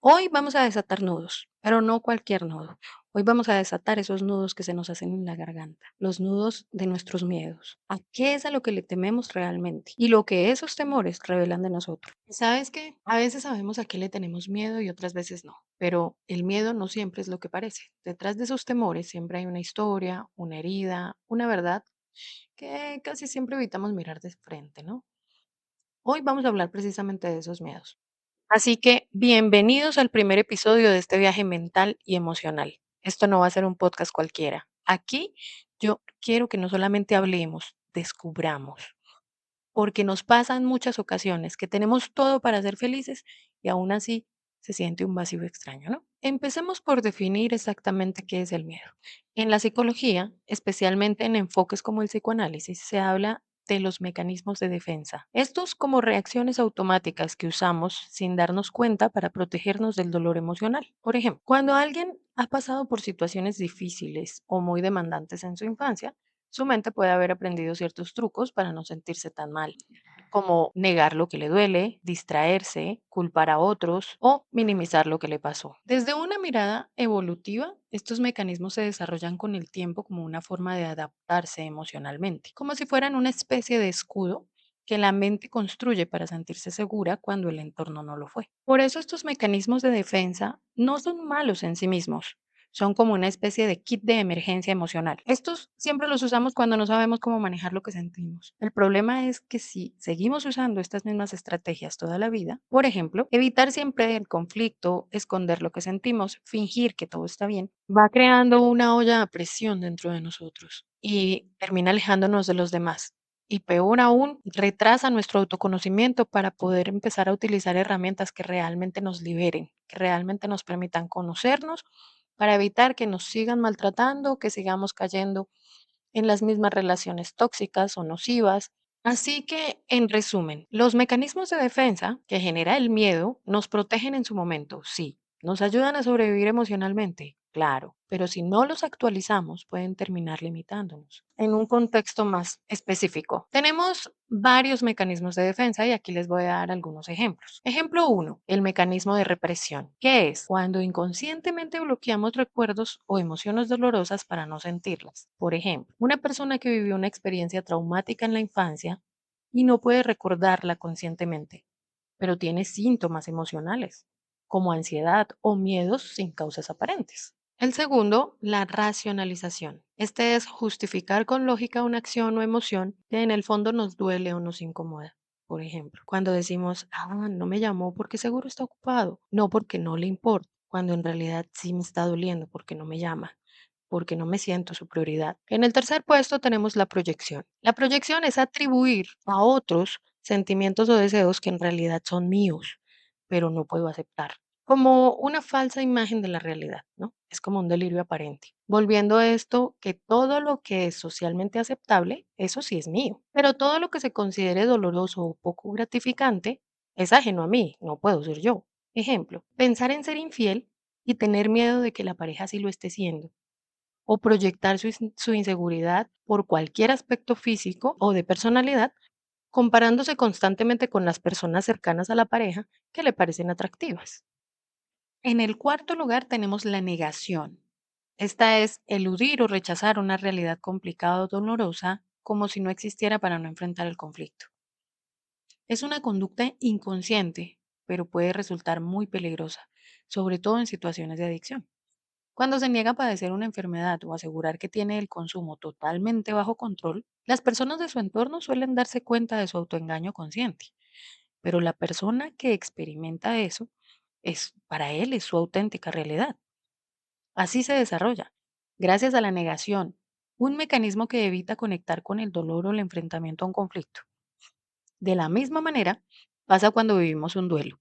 Hoy vamos a desatar nudos, pero no cualquier nudo. Hoy vamos a desatar esos nudos que se nos hacen en la garganta, los nudos de nuestros miedos. ¿A qué es a lo que le tememos realmente? Y lo que esos temores revelan de nosotros. ¿Sabes qué? A veces sabemos a qué le tenemos miedo y otras veces no, pero el miedo no siempre es lo que parece. Detrás de esos temores siempre hay una historia, una herida, una verdad que casi siempre evitamos mirar de frente, ¿no? Hoy vamos a hablar precisamente de esos miedos. Así que bienvenidos al primer episodio de este viaje mental y emocional. Esto no va a ser un podcast cualquiera. Aquí yo quiero que no solamente hablemos, descubramos, porque nos pasa en muchas ocasiones que tenemos todo para ser felices y aún así se siente un vacío extraño, ¿no? Empecemos por definir exactamente qué es el miedo. En la psicología, especialmente en enfoques como el psicoanálisis, se habla de los mecanismos de defensa. Estos como reacciones automáticas que usamos sin darnos cuenta para protegernos del dolor emocional. Por ejemplo, cuando alguien ha pasado por situaciones difíciles o muy demandantes en su infancia, su mente puede haber aprendido ciertos trucos para no sentirse tan mal, como negar lo que le duele, distraerse, culpar a otros o minimizar lo que le pasó. Desde una mirada evolutiva, estos mecanismos se desarrollan con el tiempo como una forma de adaptarse emocionalmente, como si fueran una especie de escudo que la mente construye para sentirse segura cuando el entorno no lo fue. Por eso estos mecanismos de defensa no son malos en sí mismos, son como una especie de kit de emergencia emocional. Estos siempre los usamos cuando no sabemos cómo manejar lo que sentimos. El problema es que si seguimos usando estas mismas estrategias toda la vida, por ejemplo, evitar siempre el conflicto, esconder lo que sentimos, fingir que todo está bien, va creando una olla a presión dentro de nosotros y termina alejándonos de los demás. Y peor aún, retrasa nuestro autoconocimiento para poder empezar a utilizar herramientas que realmente nos liberen, que realmente nos permitan conocernos para evitar que nos sigan maltratando, que sigamos cayendo en las mismas relaciones tóxicas o nocivas. Así que, en resumen, los mecanismos de defensa que genera el miedo nos protegen en su momento, sí, nos ayudan a sobrevivir emocionalmente, claro, pero si no los actualizamos pueden terminar limitándonos. En un contexto más específico, tenemos varios mecanismos de defensa y aquí les voy a dar algunos ejemplos. Ejemplo uno, el mecanismo de represión. ¿Qué es? Cuando inconscientemente bloqueamos recuerdos o emociones dolorosas para no sentirlas. Por ejemplo, una persona que vivió una experiencia traumática en la infancia y no puede recordarla conscientemente, pero tiene síntomas emocionales, como ansiedad o miedos sin causas aparentes. El segundo, la racionalización. Este es justificar con lógica una acción o emoción que en el fondo nos duele o nos incomoda. Por ejemplo, cuando decimos, no me llamó porque seguro está ocupado, no porque no le importa, cuando en realidad sí me está doliendo porque no me llama, porque no me siento su prioridad. En el tercer puesto tenemos la proyección. La proyección es atribuir a otros sentimientos o deseos que en realidad son míos, pero no puedo aceptar, como una falsa imagen de la realidad, ¿no? Es como un delirio aparente. Volviendo a esto, que todo lo que es socialmente aceptable, eso sí es mío, pero todo lo que se considere doloroso o poco gratificante es ajeno a mí, no puedo ser yo. Ejemplo, pensar en ser infiel y tener miedo de que la pareja sí lo esté siendo, o proyectar su inseguridad por cualquier aspecto físico o de personalidad, comparándose constantemente con las personas cercanas a la pareja que le parecen atractivas. En el cuarto lugar tenemos la negación. Esta es eludir o rechazar una realidad complicada o dolorosa como si no existiera para no enfrentar el conflicto. Es una conducta inconsciente, pero puede resultar muy peligrosa, sobre todo en situaciones de adicción. Cuando se niega a padecer una enfermedad o asegurar que tiene el consumo totalmente bajo control, las personas de su entorno suelen darse cuenta de su autoengaño consciente, pero la persona que experimenta eso es para él es su auténtica realidad. Así se desarrolla, gracias a la negación, un mecanismo que evita conectar con el dolor o el enfrentamiento a un conflicto. De la misma manera, pasa cuando vivimos un duelo.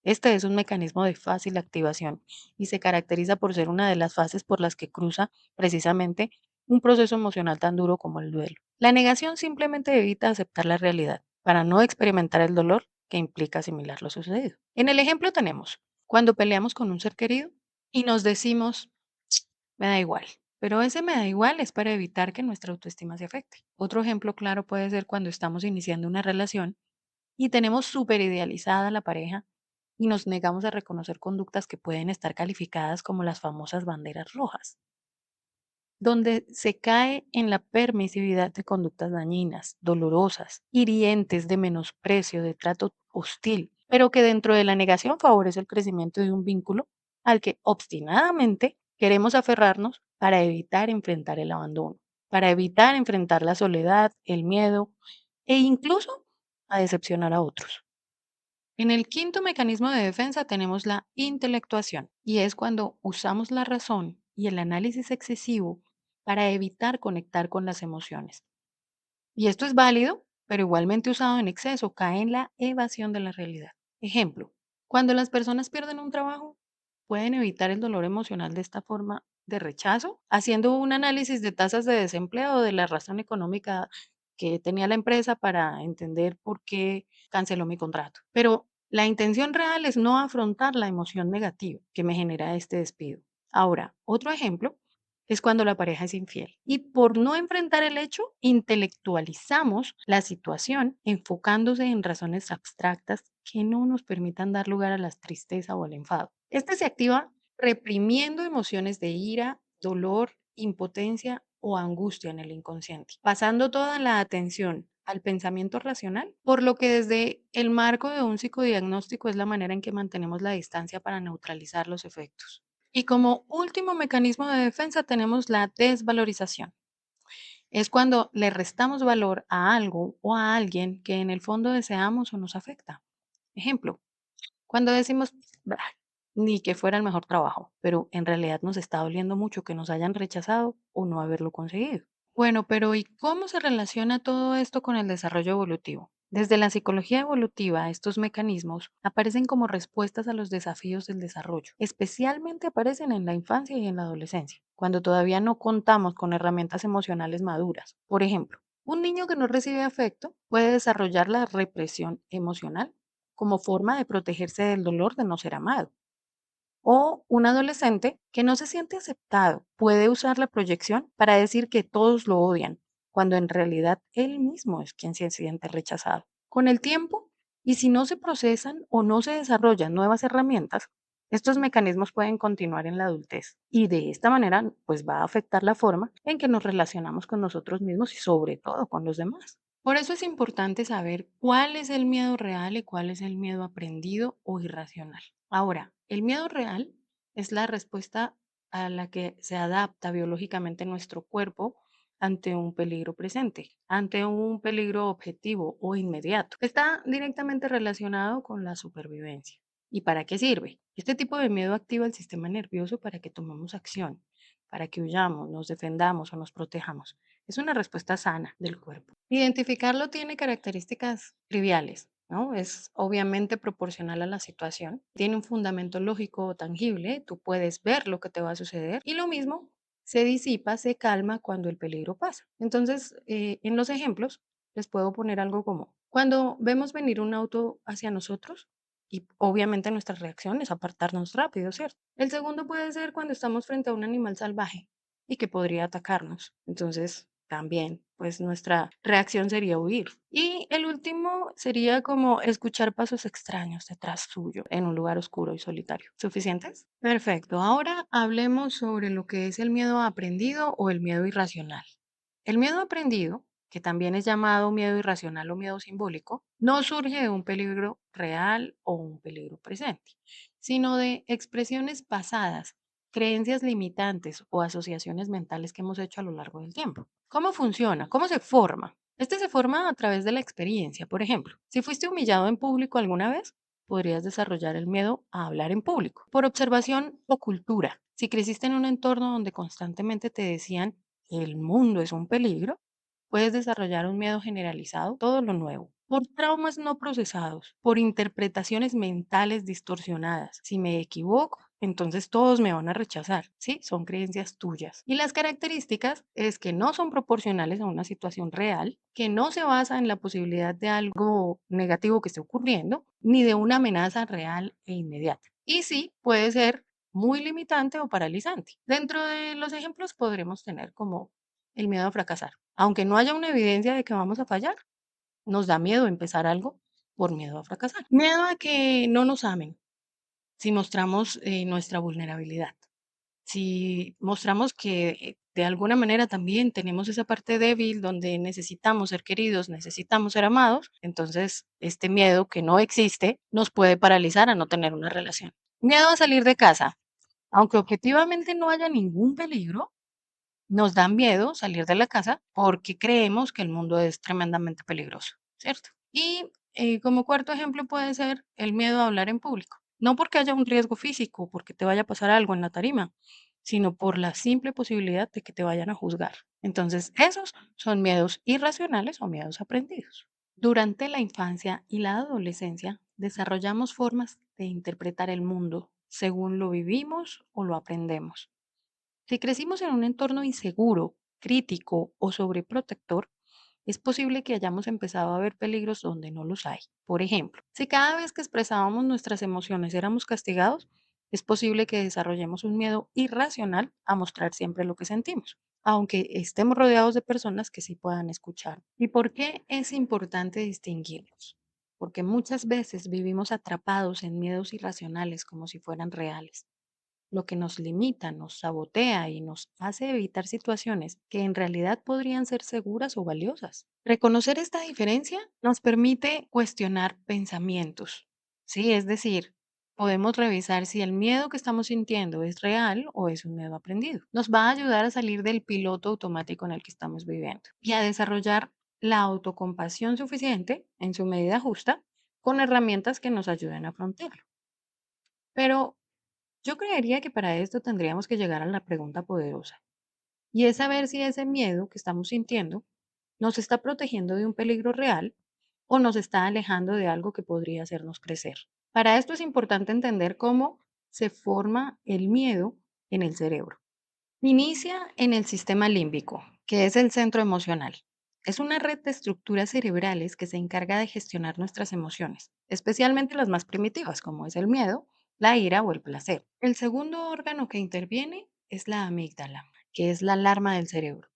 Este es un mecanismo de fácil activación y se caracteriza por ser una de las fases por las que cruza precisamente un proceso emocional tan duro como el duelo. La negación simplemente evita aceptar la realidad para no experimentar el dolor que implica asimilar lo sucedido. En el ejemplo tenemos cuando peleamos con un ser querido y nos decimos, me da igual, pero ese me da igual es para evitar que nuestra autoestima se afecte. Otro ejemplo claro puede ser cuando estamos iniciando una relación y tenemos súper idealizada a la pareja y nos negamos a reconocer conductas que pueden estar calificadas como las famosas banderas rojas, donde se cae en la permisividad de conductas dañinas, dolorosas, hirientes, de menosprecio, de trato hostil, pero que dentro de la negación favorece el crecimiento de un vínculo al que obstinadamente queremos aferrarnos para evitar enfrentar el abandono, para evitar enfrentar la soledad, el miedo e incluso a decepcionar a otros. En el quinto mecanismo de defensa tenemos la intelectuación, y es cuando usamos la razón y el análisis excesivo para evitar conectar con las emociones. Y esto es válido, pero igualmente usado en exceso cae en la evasión de la realidad. Ejemplo, cuando las personas pierden un trabajo, pueden evitar el dolor emocional de esta forma de rechazo, haciendo un análisis de tasas de desempleo o de la razón económica que tenía la empresa para entender por qué canceló mi contrato. Pero la intención real es no afrontar la emoción negativa que me genera este despido. Ahora, otro ejemplo es cuando la pareja es infiel. Y por no enfrentar el hecho, intelectualizamos la situación enfocándose en razones abstractas que no nos permitan dar lugar a la tristeza o al enfado. Este se activa reprimiendo emociones de ira, dolor, impotencia o angustia en el inconsciente, pasando toda la atención al pensamiento racional, por lo que desde el marco de un psicodiagnóstico es la manera en que mantenemos la distancia para neutralizar los efectos. Y como último mecanismo de defensa tenemos la desvalorización. Es cuando le restamos valor a algo o a alguien que en el fondo deseamos o nos afecta. Ejemplo, cuando decimos, "Bah, ni que fuera el mejor trabajo", pero en realidad nos está doliendo mucho que nos hayan rechazado o no haberlo conseguido. Bueno, pero ¿y cómo se relaciona todo esto con el desarrollo evolutivo? Desde la psicología evolutiva, estos mecanismos aparecen como respuestas a los desafíos del desarrollo. Especialmente aparecen en la infancia y en la adolescencia, cuando todavía no contamos con herramientas emocionales maduras. Por ejemplo, un niño que no recibe afecto puede desarrollar la represión emocional como forma de protegerse del dolor de no ser amado. O un adolescente que no se siente aceptado puede usar la proyección para decir que todos lo odian, cuando en realidad él mismo es quien se siente rechazado. Con el tiempo, y si no se procesan o no se desarrollan nuevas herramientas, estos mecanismos pueden continuar en la adultez y de esta manera pues va a afectar la forma en que nos relacionamos con nosotros mismos y sobre todo con los demás. Por eso es importante saber cuál es el miedo real y cuál es el miedo aprendido o irracional. Ahora, el miedo real es la respuesta a la que se adapta biológicamente nuestro cuerpo ante un peligro presente, ante un peligro objetivo o inmediato. Está directamente relacionado con la supervivencia. ¿Y para qué sirve? Este tipo de miedo activa el sistema nervioso para que tomemos acción, para que huyamos, nos defendamos o nos protejamos. Es una respuesta sana del cuerpo. Identificarlo tiene características triviales, ¿no? Es obviamente proporcional a la situación. Tiene un fundamento lógico o tangible. Tú puedes ver lo que te va a suceder. Y lo mismo se disipa, se calma cuando el peligro pasa. Entonces, en los ejemplos, les puedo poner algo como, cuando vemos venir un auto hacia nosotros, y obviamente nuestra reacción es apartarnos rápido, ¿cierto? El segundo puede ser cuando estamos frente a un animal salvaje y que podría atacarnos. Entonces, también, pues nuestra reacción sería huir. Y el último sería como escuchar pasos extraños detrás suyo en un lugar oscuro y solitario. ¿Suficientes? Perfecto. Ahora hablemos sobre lo que es el miedo aprendido o el miedo irracional. El miedo aprendido, que también es llamado miedo irracional o miedo simbólico, no surge de un peligro real o un peligro presente, sino de expresiones pasadas, creencias limitantes o asociaciones mentales que hemos hecho a lo largo del tiempo. ¿Cómo funciona? ¿Cómo se forma? Este se forma a través de la experiencia. Por ejemplo, si fuiste humillado en público alguna vez, podrías desarrollar el miedo a hablar en público. Por observación o cultura, si creciste en un entorno donde constantemente te decían el mundo es un peligro, puedes desarrollar un miedo generalizado a todo lo nuevo. Por traumas no procesados, por interpretaciones mentales distorsionadas. Si me equivoco, entonces todos me van a rechazar, ¿sí? Son creencias tuyas. Y las características es que no son proporcionales a una situación real, que no se basa en la posibilidad de algo negativo que esté ocurriendo, ni de una amenaza real e inmediata. Y sí, puede ser muy limitante o paralizante. Dentro de los ejemplos podremos tener como el miedo a fracasar. Aunque no haya una evidencia de que vamos a fallar, nos da miedo empezar algo por miedo a fracasar. Miedo a que no nos amen. si mostramos nuestra vulnerabilidad. Si mostramos que de alguna manera también tenemos esa parte débil donde necesitamos ser queridos, necesitamos ser amados, entonces este miedo que no existe nos puede paralizar a no tener una relación. Miedo a salir de casa. Aunque objetivamente no haya ningún peligro, nos da miedo salir de la casa porque creemos que el mundo es tremendamente peligroso, ¿cierto? Y como cuarto ejemplo puede ser el miedo a hablar en público. No porque haya un riesgo físico, porque te vaya a pasar algo en la tarima, sino por la simple posibilidad de que te vayan a juzgar. Entonces, esos son miedos irracionales o miedos aprendidos. Durante la infancia y la adolescencia, desarrollamos formas de interpretar el mundo según lo vivimos o lo aprendemos. Si crecimos en un entorno inseguro, crítico o sobreprotector, es posible que hayamos empezado a ver peligros donde no los hay. Por ejemplo, si cada vez que expresábamos nuestras emociones éramos castigados, es posible que desarrollemos un miedo irracional a mostrar siempre lo que sentimos, aunque estemos rodeados de personas que sí puedan escuchar. ¿Y por qué es importante distinguirlos? Porque muchas veces vivimos atrapados en miedos irracionales como si fueran reales, lo que nos limita, nos sabotea y nos hace evitar situaciones que en realidad podrían ser seguras o valiosas. Reconocer esta diferencia nos permite cuestionar pensamientos, ¿sí? Es decir, podemos revisar si el miedo que estamos sintiendo es real o es un miedo aprendido. Nos va a ayudar a salir del piloto automático en el que estamos viviendo y a desarrollar la autocompasión suficiente en su medida justa con herramientas que nos ayuden a afrontarlo. Pero yo creería que para esto tendríamos que llegar a la pregunta poderosa, y es saber si ese miedo que estamos sintiendo nos está protegiendo de un peligro real o nos está alejando de algo que podría hacernos crecer. Para esto es importante entender cómo se forma el miedo en el cerebro. Inicia en el sistema límbico, que es el centro emocional. Es una red de estructuras cerebrales que se encarga de gestionar nuestras emociones, especialmente las más primitivas, como es el miedo, la ira o el placer. El segundo órgano que interviene es la amígdala, que es la alarma del cerebro.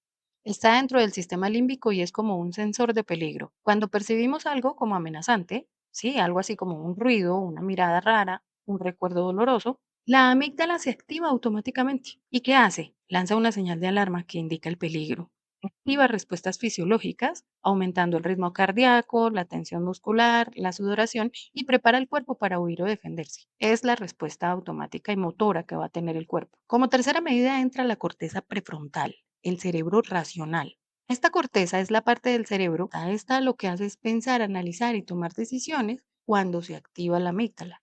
Está dentro del sistema límbico y es como un sensor de peligro. Cuando percibimos algo como amenazante, sí, algo así como un ruido, una mirada rara, un recuerdo doloroso, la amígdala se activa automáticamente. ¿Y qué hace? Lanza una señal de alarma que indica el peligro. Activa respuestas fisiológicas, aumentando el ritmo cardíaco, la tensión muscular, la sudoración y prepara el cuerpo para huir o defenderse. Es la respuesta automática y motora que va a tener el cuerpo. Como tercera medida entra la corteza prefrontal, el cerebro racional. Esta corteza es la parte del cerebro, a esta lo que hace es pensar, analizar y tomar decisiones cuando se activa la amígdala.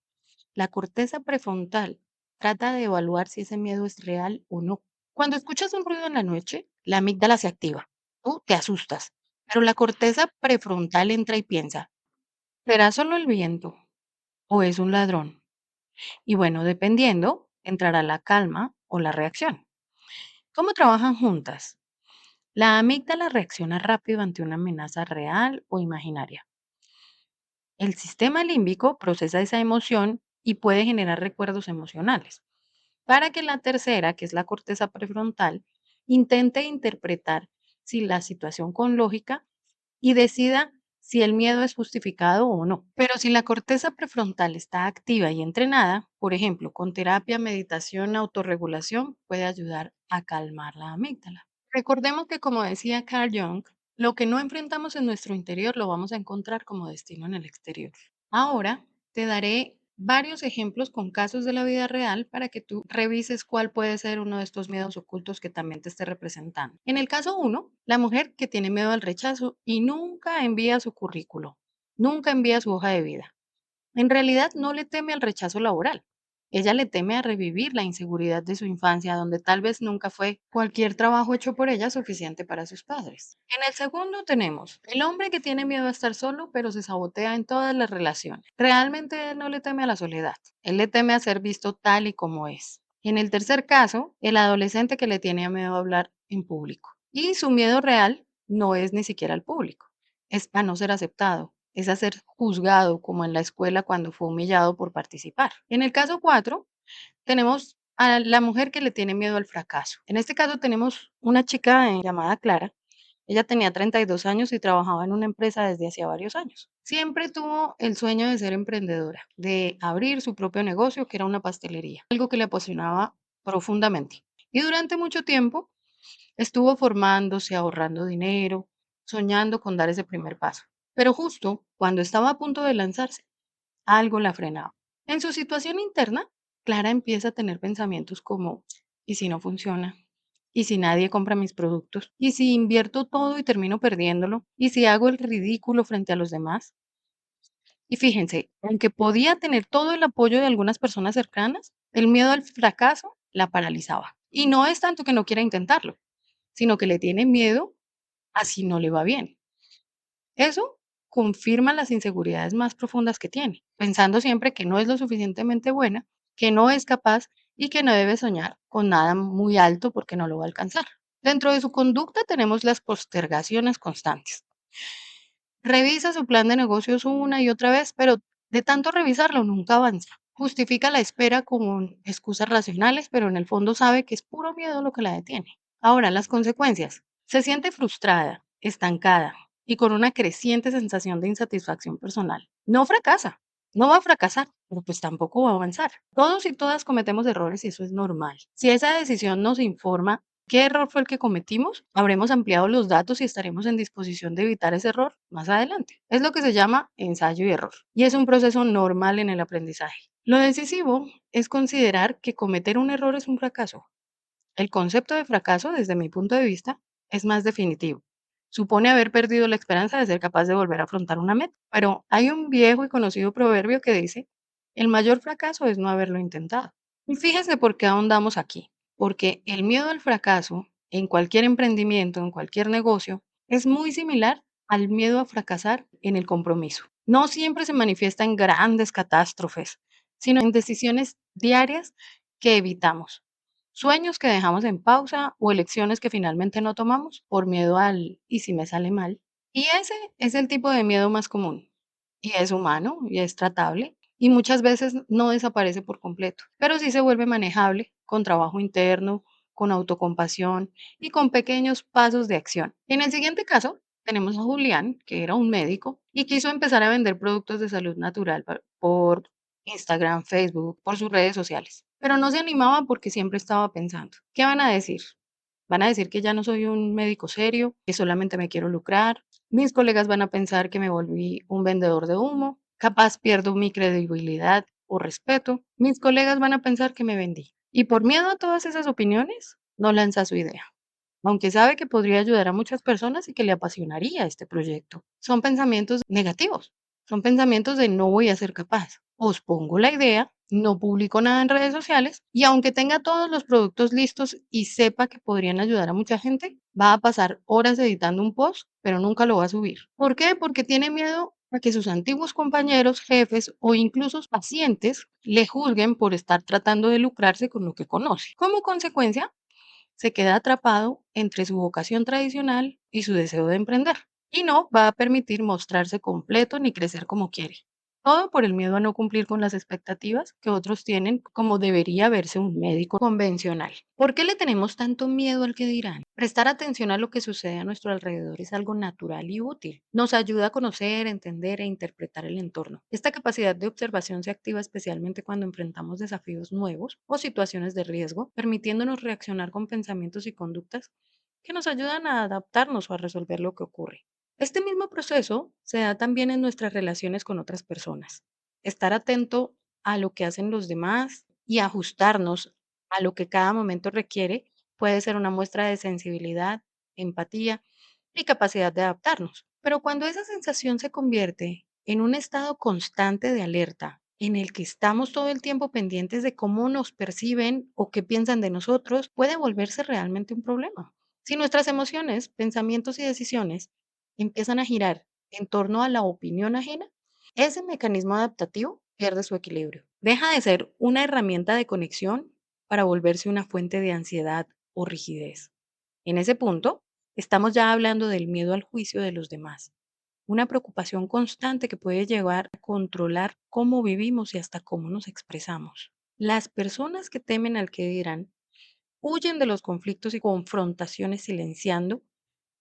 La corteza prefrontal trata de evaluar si ese miedo es real o no. Cuando escuchas un ruido en la noche, la amígdala se activa. Tú te asustas, pero la corteza prefrontal entra y piensa, ¿será solo el viento o es un ladrón? Y bueno, dependiendo, entrará la calma o la reacción. ¿Cómo trabajan juntas? La amígdala reacciona rápido ante una amenaza real o imaginaria. El sistema límbico procesa esa emoción y puede generar recuerdos emocionales, para que la tercera, que es la corteza prefrontal, intente interpretar si la situación con lógica y decida si el miedo es justificado o no. Pero si la corteza prefrontal está activa y entrenada, por ejemplo, con terapia, meditación, autorregulación, puede ayudar a calmar la amígdala. Recordemos que, como decía Carl Jung, lo que no enfrentamos en nuestro interior lo vamos a encontrar como destino en el exterior. Ahora te daré varios ejemplos con casos de la vida real para que tú revises cuál puede ser uno de estos miedos ocultos que también te esté representando. En el caso uno, la mujer que tiene miedo al rechazo y nunca envía su currículo, nunca envía su hoja de vida. En realidad no le teme al rechazo laboral. Ella le teme a revivir la inseguridad de su infancia, donde tal vez nunca fue cualquier trabajo hecho por ella suficiente para sus padres. En el segundo tenemos el hombre que tiene miedo a estar solo, pero se sabotea en todas las relaciones. Realmente él no le teme a la soledad, él le teme a ser visto tal y como es. En el tercer caso, el adolescente que le tiene miedo a hablar en público. Y su miedo real no es ni siquiera al público, es a no ser aceptado, es a ser juzgado como en la escuela cuando fue humillado por participar. En el caso 4 tenemos a la mujer que le tiene miedo al fracaso. En este caso tenemos una chica llamada Clara Ella tenía 32 años y trabajaba en una empresa desde hacía varios años. Siempre tuvo el sueño de ser emprendedora, de abrir su propio negocio, que era una pastelería, algo que le apasionaba profundamente. Y durante mucho tiempo estuvo formándose, ahorrando dinero, soñando con dar ese primer paso. Pero justo cuando estaba a punto de lanzarse, algo la frenaba. En su situación interna, Clara empieza a tener pensamientos como, ¿y si no funciona? ¿Y si nadie compra mis productos? ¿Y si invierto todo y termino perdiéndolo? ¿Y si hago el ridículo frente a los demás? Y fíjense, aunque podía tener todo el apoyo de algunas personas cercanas, el miedo al fracaso la paralizaba. Y no es tanto que no quiera intentarlo, sino que le tiene miedo a si no le va bien. Eso confirma las inseguridades más profundas que tiene, pensando siempre que no es lo suficientemente buena, que no es capaz y que no debe soñar con nada muy alto porque no lo va a alcanzar. Dentro de su conducta tenemos las postergaciones constantes. Revisa su plan de negocios una y otra vez, pero de tanto revisarlo nunca avanza. Justifica la espera con excusas racionales, pero en el fondo sabe que es puro miedo lo que la detiene. Ahora, las consecuencias. Se siente frustrada, estancada y con una creciente sensación de insatisfacción personal. No fracasa, no va a fracasar, pero pues tampoco va a avanzar. Todos y todas cometemos errores y eso es normal. Si esa decisión nos informa qué error fue el que cometimos, habremos ampliado los datos y estaremos en disposición de evitar ese error más adelante. Es lo que se llama ensayo y error y es un proceso normal en el aprendizaje. Lo decisivo es considerar que cometer un error es un fracaso. El concepto de fracaso, desde mi punto de vista, es más definitivo. Supone haber perdido la esperanza de ser capaz de volver a afrontar una meta. Pero hay un viejo y conocido proverbio que dice, el mayor fracaso es no haberlo intentado. Y fíjese por qué ahondamos aquí. Porque el miedo al fracaso en cualquier emprendimiento, en cualquier negocio, es muy similar al miedo a fracasar en el compromiso. No siempre se manifiesta en grandes catástrofes, sino en decisiones diarias que evitamos. Sueños que dejamos en pausa o elecciones que finalmente no tomamos por miedo al ¿y si me sale mal? Y ese es el tipo de miedo más común. Y es humano y es tratable y muchas veces no desaparece por completo, pero sí se vuelve manejable con trabajo interno, con autocompasión y con pequeños pasos de acción. En el siguiente caso, tenemos a Julián, que era un médico y quiso empezar a vender productos de salud natural por Instagram, Facebook, por sus redes sociales. Pero no se animaba porque siempre estaba pensando, ¿qué van a decir? Van a decir que ya no soy un médico serio, que solamente me quiero lucrar. Mis colegas van a pensar que me volví un vendedor de humo. Capaz pierdo mi credibilidad o respeto. Mis colegas van a pensar que me vendí. Y por miedo a todas esas opiniones, no lanza su idea, aunque sabe que podría ayudar a muchas personas y que le apasionaría este proyecto. Son pensamientos negativos, son pensamientos de no voy a ser capaz. Pospongo la idea, no publico nada en redes sociales y aunque tenga todos los productos listos y sepa que podrían ayudar a mucha gente, va a pasar horas editando un post, pero nunca lo va a subir. ¿Por qué? Porque tiene miedo a que sus antiguos compañeros, jefes o incluso pacientes le juzguen por estar tratando de lucrarse con lo que conoce. Como consecuencia, se queda atrapado entre su vocación tradicional y su deseo de emprender, y no va a permitir mostrarse completo ni crecer como quiere. Todo por el miedo a no cumplir con las expectativas que otros tienen como debería verse un médico convencional. ¿Por qué le tenemos tanto miedo al que dirán? Prestar atención a lo que sucede a nuestro alrededor es algo natural y útil. Nos ayuda a conocer, entender e interpretar el entorno. Esta capacidad de observación se activa especialmente cuando enfrentamos desafíos nuevos o situaciones de riesgo, permitiéndonos reaccionar con pensamientos y conductas que nos ayudan a adaptarnos o a resolver lo que ocurre. Este mismo proceso se da también en nuestras relaciones con otras personas. Estar atento a lo que hacen los demás y ajustarnos a lo que cada momento requiere puede ser una muestra de sensibilidad, empatía y capacidad de adaptarnos. Pero cuando esa sensación se convierte en un estado constante de alerta, en el que estamos todo el tiempo pendientes de cómo nos perciben o qué piensan de nosotros, puede volverse realmente un problema. Si nuestras emociones, pensamientos y decisiones empiezan a girar en torno a la opinión ajena, ese mecanismo adaptativo pierde su equilibrio. Deja de ser una herramienta de conexión para volverse una fuente de ansiedad o rigidez. En ese punto, estamos ya hablando del miedo al juicio de los demás, una preocupación constante que puede llevar a controlar cómo vivimos y hasta cómo nos expresamos. Las personas que temen al que dirán huyen de los conflictos y confrontaciones silenciando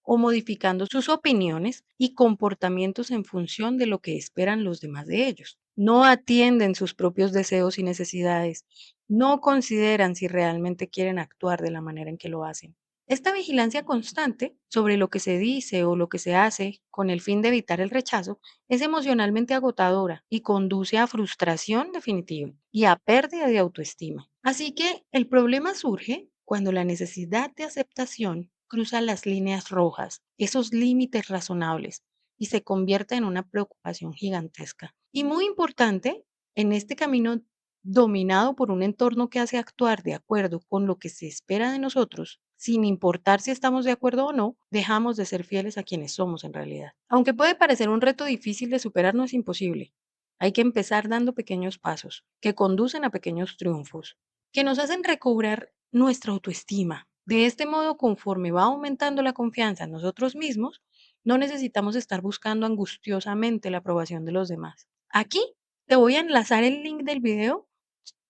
o modificando sus opiniones y comportamientos en función de lo que esperan los demás de ellos. No atienden sus propios deseos y necesidades, no consideran si realmente quieren actuar de la manera en que lo hacen. Esta vigilancia constante sobre lo que se dice o lo que se hace con el fin de evitar el rechazo es emocionalmente agotadora y conduce a frustración definitiva y a pérdida de autoestima. Así que el problema surge cuando la necesidad de aceptación cruza las líneas rojas, esos límites razonables, y se convierte en una preocupación gigantesca. Y muy importante, en este camino dominado por un entorno que hace actuar de acuerdo con lo que se espera de nosotros, sin importar si estamos de acuerdo o no, dejamos de ser fieles a quienes somos en realidad. Aunque puede parecer un reto difícil de superar, no es imposible. Hay que empezar dando pequeños pasos que conducen a pequeños triunfos, que nos hacen recobrar nuestra autoestima. De este modo, conforme va aumentando la confianza en nosotros mismos, no necesitamos estar buscando angustiosamente la aprobación de los demás. Aquí te voy a enlazar el link del video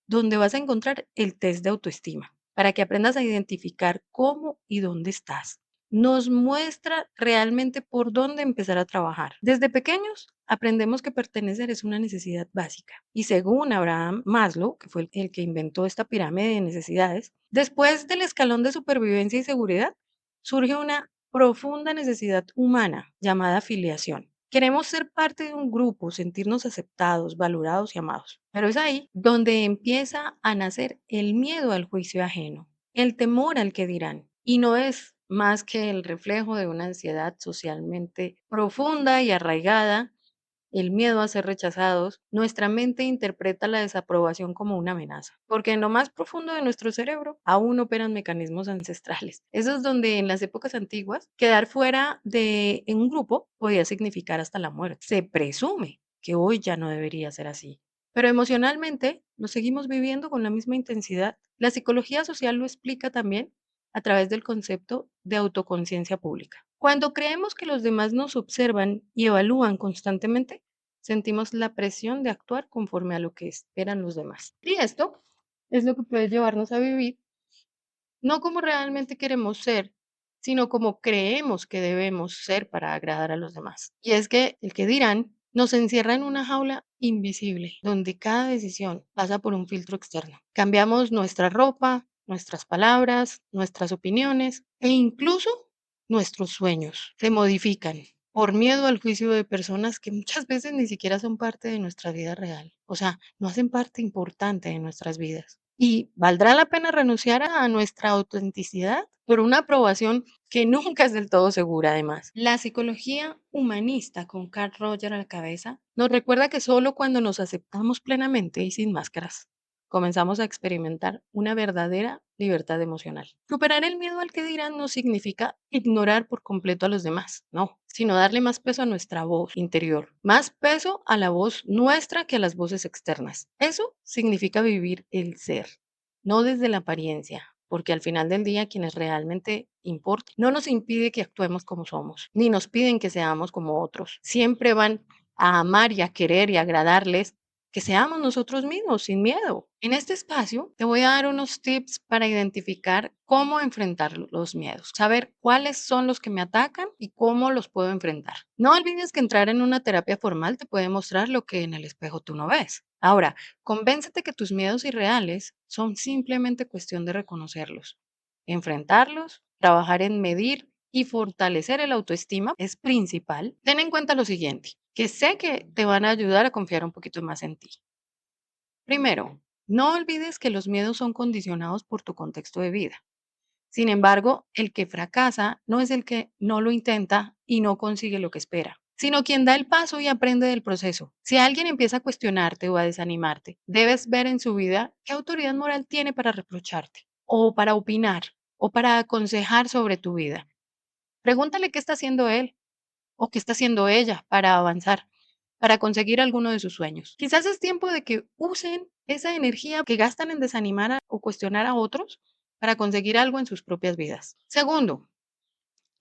donde vas a encontrar el test de autoestima para que aprendas a identificar cómo y dónde estás. Nos muestra realmente por dónde empezar a trabajar. Desde pequeños aprendemos que pertenecer es una necesidad básica. Y según Abraham Maslow, que fue el que inventó esta pirámide de necesidades, después del escalón de supervivencia y seguridad, surge una profunda necesidad humana llamada afiliación. Queremos ser parte de un grupo, sentirnos aceptados, valorados y amados. Pero es ahí donde empieza a nacer el miedo al juicio ajeno, el temor al que dirán. Y no es más que el reflejo de una ansiedad socialmente profunda y arraigada, el miedo a ser rechazados. Nuestra mente interpreta la desaprobación como una amenaza, porque en lo más profundo de nuestro cerebro aún operan mecanismos ancestrales. Eso es donde en las épocas antiguas quedar fuera de en un grupo podía significar hasta la muerte. Se presume que hoy ya no debería ser así. Pero emocionalmente lo seguimos viviendo con la misma intensidad. La psicología social lo explica también a través del concepto de autoconciencia pública. Cuando creemos que los demás nos observan y evalúan constantemente, sentimos la presión de actuar conforme a lo que esperan los demás. Y esto es lo que puede llevarnos a vivir no como realmente queremos ser, sino como creemos que debemos ser para agradar a los demás. Y es que el que dirán nos encierra en una jaula invisible, donde cada decisión pasa por un filtro externo. Cambiamos nuestra ropa, nuestras palabras, nuestras opiniones e incluso nuestros sueños se modifican por miedo al juicio de personas que muchas veces ni siquiera son parte de nuestra vida real. O sea, no hacen parte importante de nuestras vidas. ¿Y valdrá la pena renunciar a nuestra autenticidad por una aprobación que nunca es del todo segura, además? La psicología humanista, con Carl Roger a la cabeza, nos recuerda que solo cuando nos aceptamos plenamente y sin máscaras, comenzamos a experimentar una verdadera libertad emocional. Superar el miedo al que dirán no significa ignorar por completo a los demás, no, sino darle más peso a nuestra voz interior, más peso a la voz nuestra que a las voces externas. Eso significa vivir el ser, no desde la apariencia, porque al final del día quienes realmente importan no nos impide que actuemos como somos, ni nos piden que seamos como otros. Siempre van a amar y a querer y agradarles que seamos nosotros mismos sin miedo. En este espacio te voy a dar unos tips para identificar cómo enfrentar los miedos, saber cuáles son los que me atacan y cómo los puedo enfrentar. No olvides que entrar en una terapia formal te puede mostrar lo que en el espejo tú no ves. Ahora, convéncete que tus miedos irreales son simplemente cuestión de reconocerlos, enfrentarlos, trabajar en medir y fortalecer el autoestima es principal. Ten en cuenta lo siguiente, que sé que te van a ayudar a confiar un poquito más en ti. Primero, no olvides que los miedos son condicionados por tu contexto de vida. Sin embargo, el que fracasa no es el que no lo intenta y no consigue lo que espera, sino quien da el paso y aprende del proceso. Si alguien empieza a cuestionarte o a desanimarte, debes ver en su vida qué autoridad moral tiene para reprocharte, o para opinar, o para aconsejar sobre tu vida. Pregúntale qué está haciendo él o qué está haciendo ella para avanzar, para conseguir alguno de sus sueños. Quizás es tiempo de que usen esa energía que gastan en desanimar o cuestionar a otros para conseguir algo en sus propias vidas. Segundo,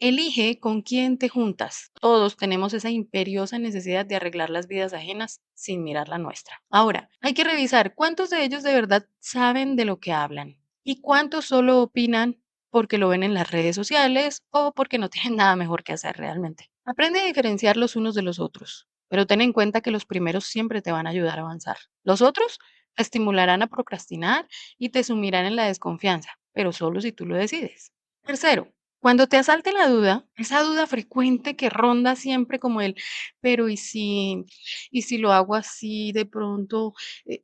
elige con quién te juntas. Todos tenemos esa imperiosa necesidad de arreglar las vidas ajenas sin mirar la nuestra. Ahora, hay que revisar cuántos de ellos de verdad saben de lo que hablan y cuántos solo opinan porque lo ven en las redes sociales o porque no tienen nada mejor que hacer realmente. Aprende a diferenciar los unos de los otros, pero ten en cuenta que los primeros siempre te van a ayudar a avanzar. Los otros te estimularán a procrastinar y te sumirán en la desconfianza, pero solo si tú lo decides. Tercero, cuando te asalte la duda, esa duda frecuente que ronda siempre como el, pero y si lo hago así de pronto,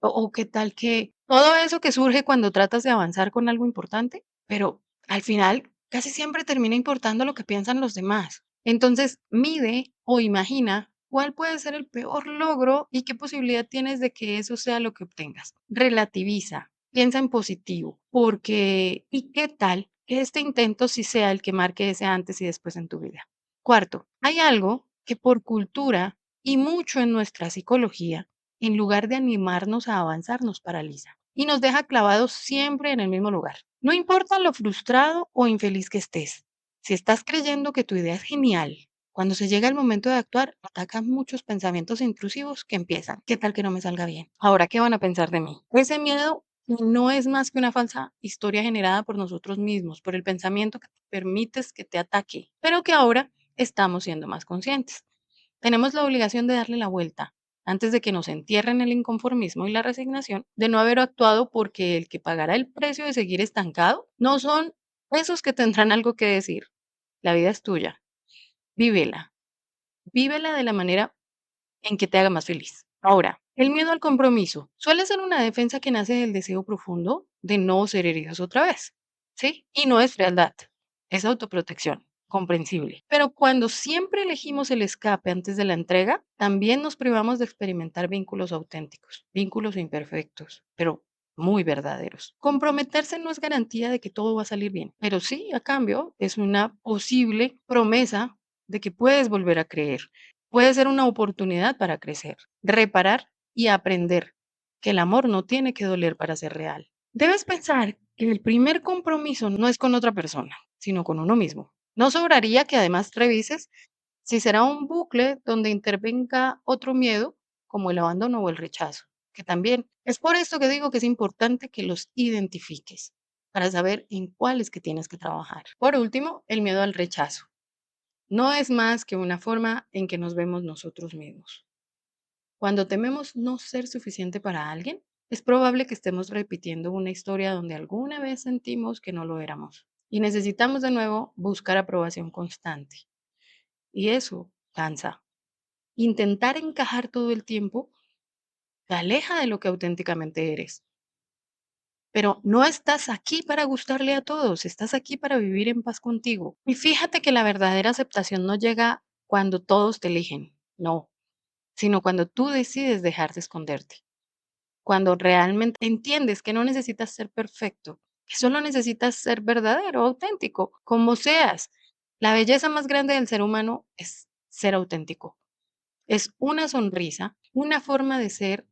o qué tal que todo eso que surge cuando tratas de avanzar con algo importante, pero al final casi siempre termina importando lo que piensan los demás. Entonces, mide o imagina cuál puede ser el peor logro y qué posibilidad tienes de que eso sea lo que obtengas. Relativiza, piensa en positivo, porque ¿y qué tal que este intento sí sea el que marque ese antes y después en tu vida? Cuarto, hay algo que por cultura y mucho en nuestra psicología, en lugar de animarnos a avanzar, nos paraliza y nos deja clavados siempre en el mismo lugar. No importa lo frustrado o infeliz que estés, si estás creyendo que tu idea es genial, cuando se llega el momento de actuar, atacan muchos pensamientos intrusivos que empiezan. ¿Qué tal que no me salga bien? Ahora, ¿qué van a pensar de mí? Ese miedo no es más que una falsa historia generada por nosotros mismos, por el pensamiento que permites que te ataque, pero que ahora estamos siendo más conscientes. Tenemos la obligación de darle la vuelta antes de que nos entierren el inconformismo y la resignación de no haber actuado, porque el que pagará el precio de seguir estancado no son esos que tendrán algo que decir. La vida es tuya, vívela, vívela de la manera en que te haga más feliz. Ahora, el miedo al compromiso suele ser una defensa que nace del deseo profundo de no ser heridos otra vez, ¿sí? Y no es frialdad, es autoprotección, comprensible. Pero cuando siempre elegimos el escape antes de la entrega, también nos privamos de experimentar vínculos auténticos, vínculos imperfectos, pero muy verdaderos. Comprometerse no es garantía de que todo va a salir bien, pero sí, a cambio, es una posible promesa de que puedes volver a creer. Puede ser una oportunidad para crecer, reparar y aprender que el amor no tiene que doler para ser real. Debes pensar que el primer compromiso no es con otra persona, sino con uno mismo. No sobraría que además revises si será un bucle donde intervenga otro miedo, como el abandono o el rechazo, que también es por esto que digo que es importante que los identifiques para saber en cuáles que tienes que trabajar. Por último, el miedo al rechazo. No es más que una forma en que nos vemos nosotros mismos. Cuando tememos no ser suficiente para alguien, es probable que estemos repitiendo una historia donde alguna vez sentimos que no lo éramos y necesitamos de nuevo buscar aprobación constante. Y eso cansa. Intentar encajar todo el tiempo te aleja de lo que auténticamente eres. Pero no estás aquí para gustarle a todos, estás aquí para vivir en paz contigo. Y fíjate que la verdadera aceptación no llega cuando todos te eligen, no, sino cuando tú decides dejar de esconderte, cuando realmente entiendes que no necesitas ser perfecto, que solo necesitas ser verdadero, auténtico, como seas. La belleza más grande del ser humano es ser auténtico. Es una sonrisa, una forma de ser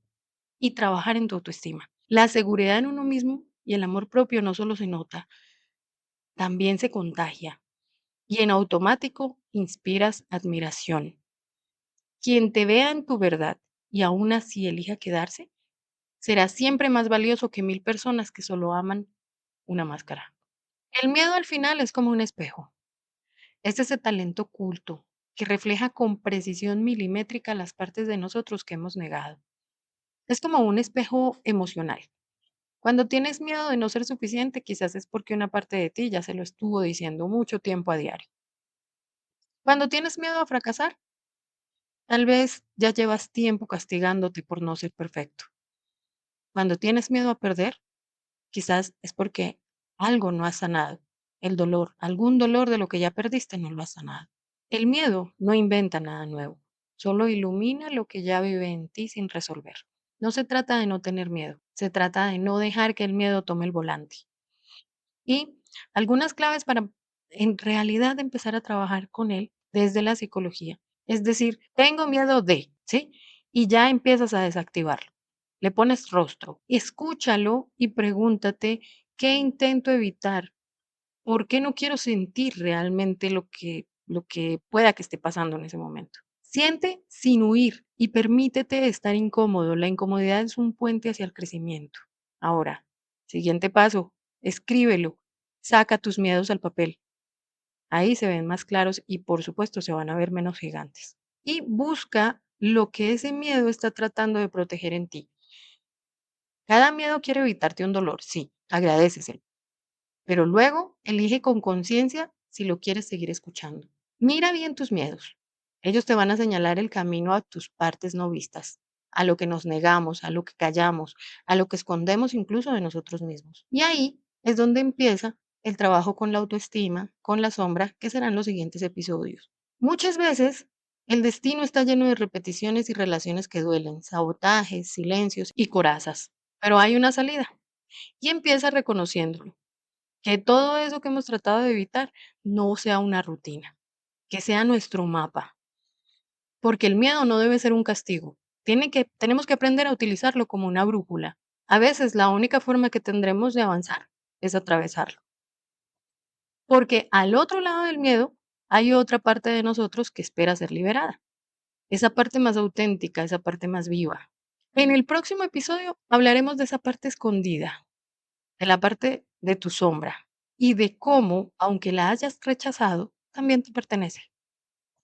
y trabajar en tu autoestima. La seguridad en uno mismo y el amor propio no solo se nota, también se contagia y en automático inspiras admiración. Quien te vea en tu verdad y aún así elija quedarse, será siempre más valioso que 1000 personas que solo aman una máscara. El miedo al final es como un espejo. Es ese talento oculto que refleja con precisión milimétrica las partes de nosotros que hemos negado. Es como un espejo emocional. Cuando tienes miedo de no ser suficiente, quizás es porque una parte de ti ya se lo estuvo diciendo mucho tiempo a diario. Cuando tienes miedo a fracasar, tal vez ya llevas tiempo castigándote por no ser perfecto. Cuando tienes miedo a perder, quizás es porque algo no has sanado. El dolor, algún dolor de lo que ya perdiste no lo has sanado. El miedo no inventa nada nuevo, solo ilumina lo que ya vive en ti sin resolver. No se trata de no tener miedo, se trata de no dejar que el miedo tome el volante. Y algunas claves para en realidad empezar a trabajar con él desde la psicología. Es decir, tengo miedo de, ¿sí? Y ya empiezas a desactivarlo. Le pones rostro, escúchalo y pregúntate qué intento evitar, por qué no quiero sentir realmente lo que pueda que esté pasando en ese momento. Siente sin huir y permítete estar incómodo. La incomodidad es un puente hacia el crecimiento. Ahora, siguiente paso, escríbelo. saca tus miedos al papel. Ahí se ven más claros y por supuesto se van a ver menos gigantes. Y busca lo que ese miedo está tratando de proteger en ti. Cada miedo quiere evitarte un dolor, sí, agradéceselo, pero luego elige con conciencia si lo quieres seguir escuchando. Mira bien tus miedos. Ellos te van a señalar el camino a tus partes no vistas, a lo que nos negamos, a lo que callamos, a lo que escondemos incluso de nosotros mismos. Y ahí es donde empieza el trabajo con la autoestima, con la sombra, que serán los siguientes episodios. Muchas veces el destino está lleno de repeticiones y relaciones que duelen, sabotajes, silencios y corazas, pero hay una salida y empieza reconociéndolo, que todo eso que hemos tratado de evitar no sea una rutina, que sea nuestro mapa, porque el miedo no debe ser un castigo. Tenemos que aprender a utilizarlo como una brújula. A veces la única forma que tendremos de avanzar es atravesarlo, porque al otro lado del miedo hay otra parte de nosotros que espera ser liberada, esa parte más auténtica, esa parte más viva. En el próximo episodio hablaremos de esa parte escondida, de la parte de tu sombra y de cómo, aunque la hayas rechazado, también te pertenece.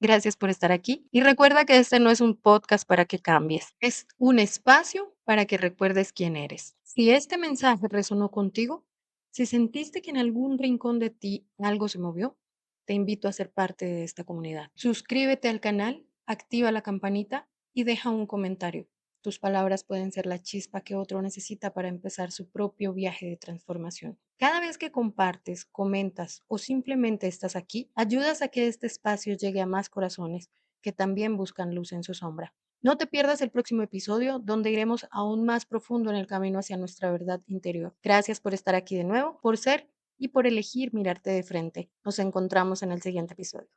Gracias por estar aquí y recuerda que este no es un podcast para que cambies, es un espacio para que recuerdes quién eres. Si este mensaje resonó contigo, si sentiste que en algún rincón de ti algo se movió, te invito a ser parte de esta comunidad. Suscríbete al canal, activa la campanita y deja un comentario. Tus palabras pueden ser la chispa que otro necesita para empezar su propio viaje de transformación. Cada vez que compartes, comentas o simplemente estás aquí, ayudas a que este espacio llegue a más corazones que también buscan luz en su sombra. No te pierdas el próximo episodio donde iremos aún más profundo en el camino hacia nuestra verdad interior. Gracias por estar aquí de nuevo, por ser y por elegir mirarte de frente. Nos encontramos en el siguiente episodio.